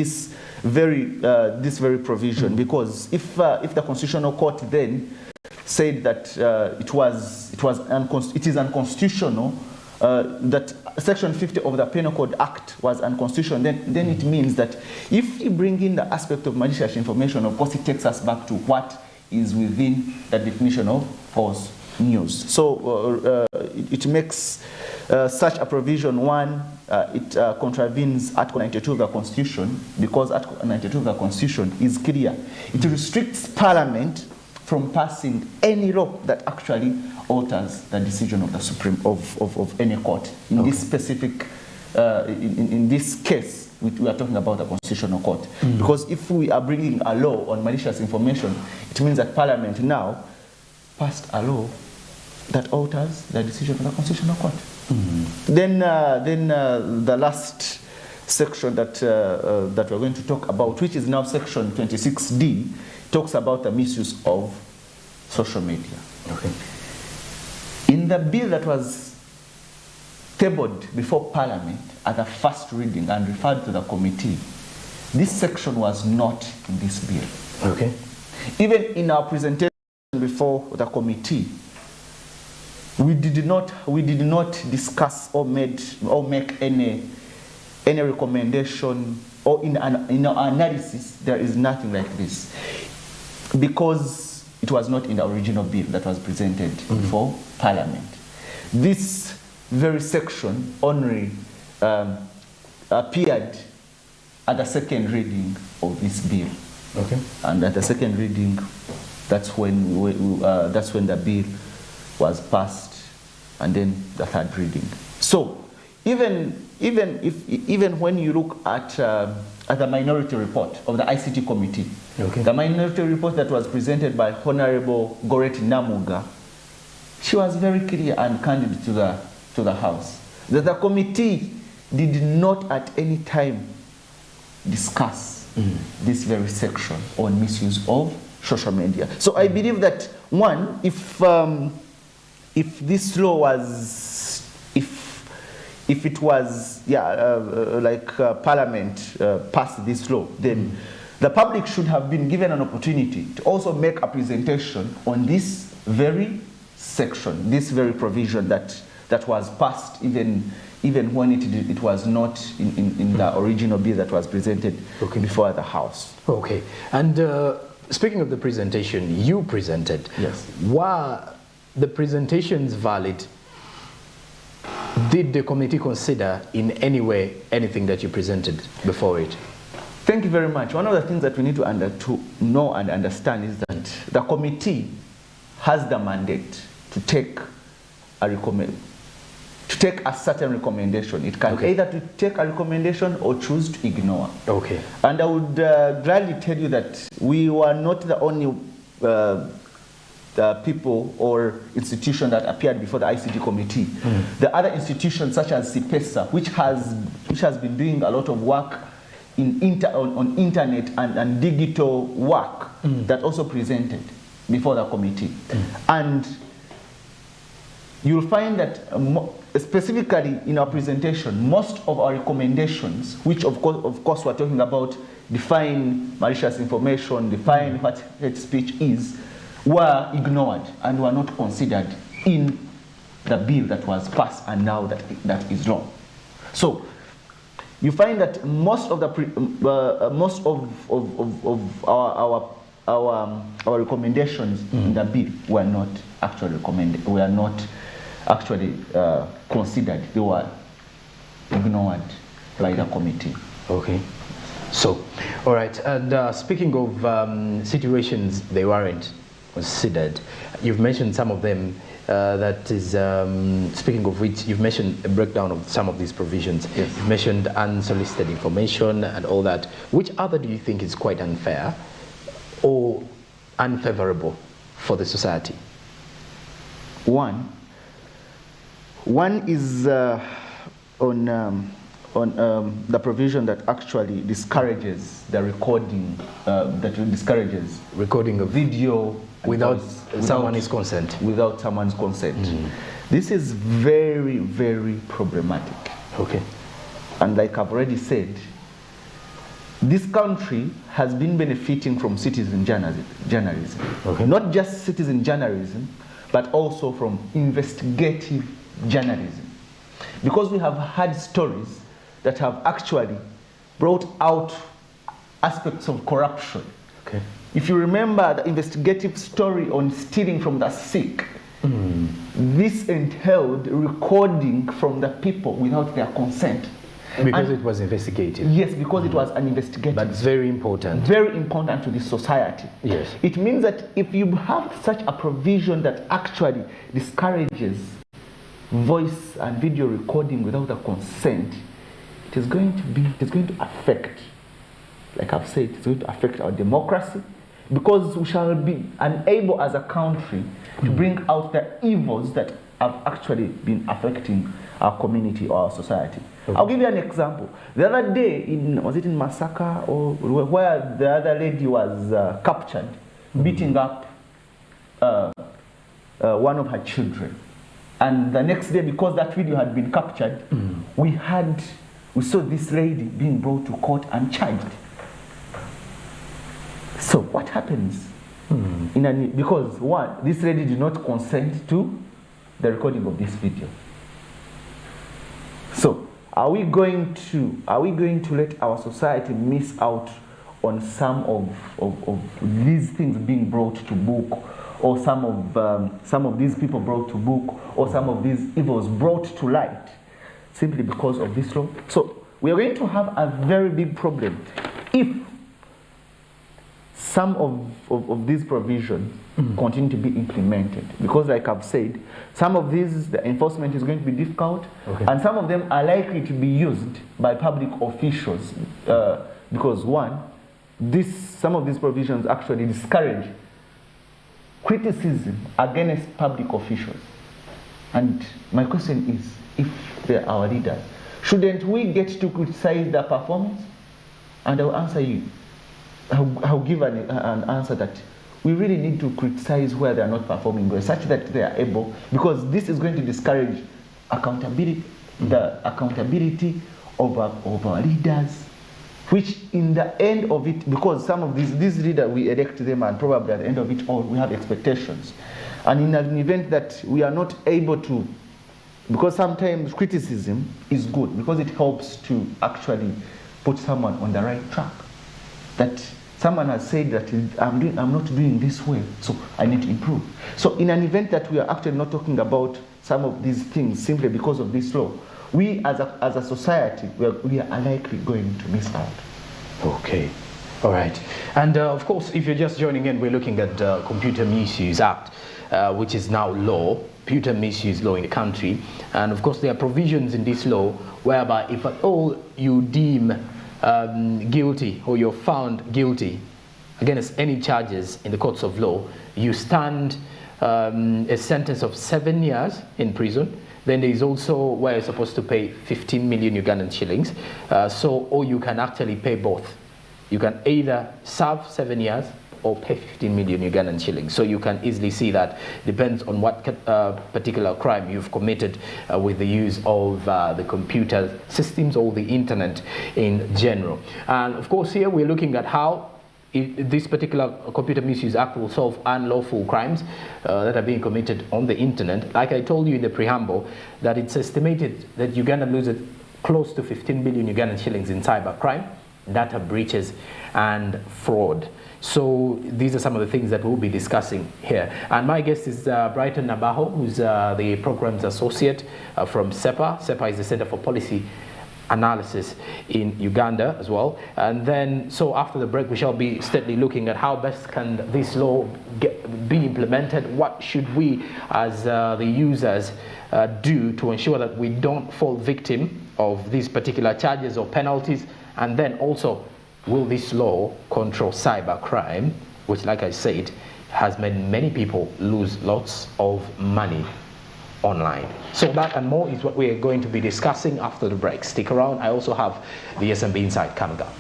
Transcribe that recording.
this very provision, because if the Constitutional Court then said that it is unconstitutional, that Section 50 of the Penal Code Act was unconstitutional, then it means that if you bring in the aspect of malicious information, of course it takes us back to what is within the definition of false news. So it makes such a provision, one, it contravenes Article 92 of the Constitution, because Article 92 of the Constitution is clear. It restricts Parliament from passing any law that actually alters the decision of the Supreme of any court. In this specific, in this case, we are talking about the Constitutional Court. Because if we are bringing a law on malicious information, it means that Parliament now passed a law that alters the decision of the Constitutional Court. Then the last section that we're going to talk about, which is now Section 26D, talks about the misuse of social media. Okay. In the bill that was tabled before Parliament at the first reading and referred to the committee, this section was not in this bill. Okay. Even in our presentation before the committee, we did not discuss or make any recommendation, or in our analysis there is nothing like this, because it was not in the original bill that was presented before Parliament. This very section only appeared at the second reading of this bill. Okay. And at the second reading, that's when the bill was passed, and then the third reading. So even when you look at the minority report of the ICT committee, okay, the minority report that was presented by Honorable Goreti Namuga, she was very clear and candid to the House that the committee did not at any time discuss this very section on misuse of social media. So I believe that, one, if this law was, if it was, Parliament passed this law, then the public should have been given an opportunity to also make a presentation on this very section, this very provision that was passed even when it was not in the original bill that was presented before the House. Okay. And speaking of the presentation you presented, yes, were the presentations valid? Did the committee consider in any way anything that you presented before it? Thank you very much. One of the things that we need to know and understand is that the committee has the mandate to take a certain recommendation. It can either to take a recommendation or choose to ignore. Okay. And I would gladly tell you that we were not the only people or institution that appeared before the ICT committee. The other institutions such as CIPESA, which has been doing a lot of work on internet and digital work, that also presented before the committee. And you'll find that specifically in our presentation, most of our recommendations, which of course we're talking about define malicious information, define what hate speech is, were ignored and were not considered in the bill that was passed and now that is wrong. So you find that most of our recommendations in the bill were not actually recommended, were not actually considered. They were ignored by the committee. Okay. So, all right. And speaking of situations they weren't considered, you've mentioned some of them. That is, speaking of which, you've mentioned a breakdown of some of these provisions. Yes. You've mentioned unsolicited information and all that. Which other do you think is quite unfair or unfavorable for the society? One is on the provision that actually discourages the recording, that discourages recording of video without someone's consent. Without someone's consent. This is very, very problematic. Okay. And like I've already said, this country has been benefiting from citizen journalism. Okay. Not just citizen journalism, but also from investigative journalism. Because we have had stories that have actually brought out aspects of corruption. Okay. If you remember the investigative story on stealing from the sick, this entailed recording from the people without their consent. Because it was investigative. Yes, because it was an investigative. But it's very important. Very important to this society. Yes. It means that if you have such a provision that actually discourages voice and video recording without a consent, it is going to affect, like I've said, it's going to affect our democracy, because we shall be unable as a country to bring out the evils that have actually been affecting our community or our society. Okay. I'll give you an example. The other day, was it in Masaka, or where the other lady was captured, beating up one of her children. And the next day, because that video had been captured, we saw this lady being brought to court and charged. So what happens? Because one, this lady did not consent to the recording of this video. So are we going to let our society miss out on some of these things being brought to book, or some of these people brought to book, or some of these evils brought to light, simply because of this law? So we are going to have a very big problem if some of these provisions continue to be implemented. Because like I've said, some of these, the enforcement is going to be difficult, and some of them are likely to be used by public officials, because one, some of these provisions actually discourage criticism against public officials. And my question is, if they're our leaders, shouldn't we get to criticize their performance? And I'll answer you. I'll give an answer that we really need to criticize where they are not performing well, such that they are able, because this is going to discourage accountability, the accountability of our leaders, which in the end of it, because some of these leaders, we elect them, and probably at the end of it all, we have expectations. And in an event that we are not able to, because sometimes criticism is good, because it helps to actually put someone on the right track. That someone has said that I'm not doing this well, so I need to improve. So in an event that we are actually not talking about some of these things simply because of this law, we as a society, we are likely going to miss out. Okay. All right. And of course, if you're just joining in, we're looking at the Computer Misuse Act, which is now law, computer misuse law in the country. And of course, there are provisions in this law whereby if at all you deem guilty, or you're found guilty against any charges in the courts of law, you stand a sentence of 7 years in prison. Then there is also where you're supposed to pay 15 million Ugandan shillings. Or you can actually pay both. You can either serve 7 years or pay 15 million Ugandan shillings. So you can easily see that depends on what particular crime you've committed with the use of the computer systems or the internet in general. And of course here we're looking at how this particular Computer Misuse Act will solve unlawful crimes that are being committed on the internet. Like I told you in the preamble, that it's estimated that Uganda loses close to 15 billion Ugandan shillings in cybercrime, data breaches and fraud. So these are some of the things that we'll be discussing here. And my guest is Brighton Nabaho, who's the Programs Associate from SEPA. SEPA is the Center for Policy Analysis in Uganda as well. And then, so after the break, we shall be steadily looking at how best can this law be implemented. What should we as the users do to ensure that we don't fall victim of these particular charges or penalties? And then also, will this law control cybercrime, which, like I said, has made many people lose lots of money online? So that and more is what we are going to be discussing after the break. Stick around. I also have the SMB Insight coming up.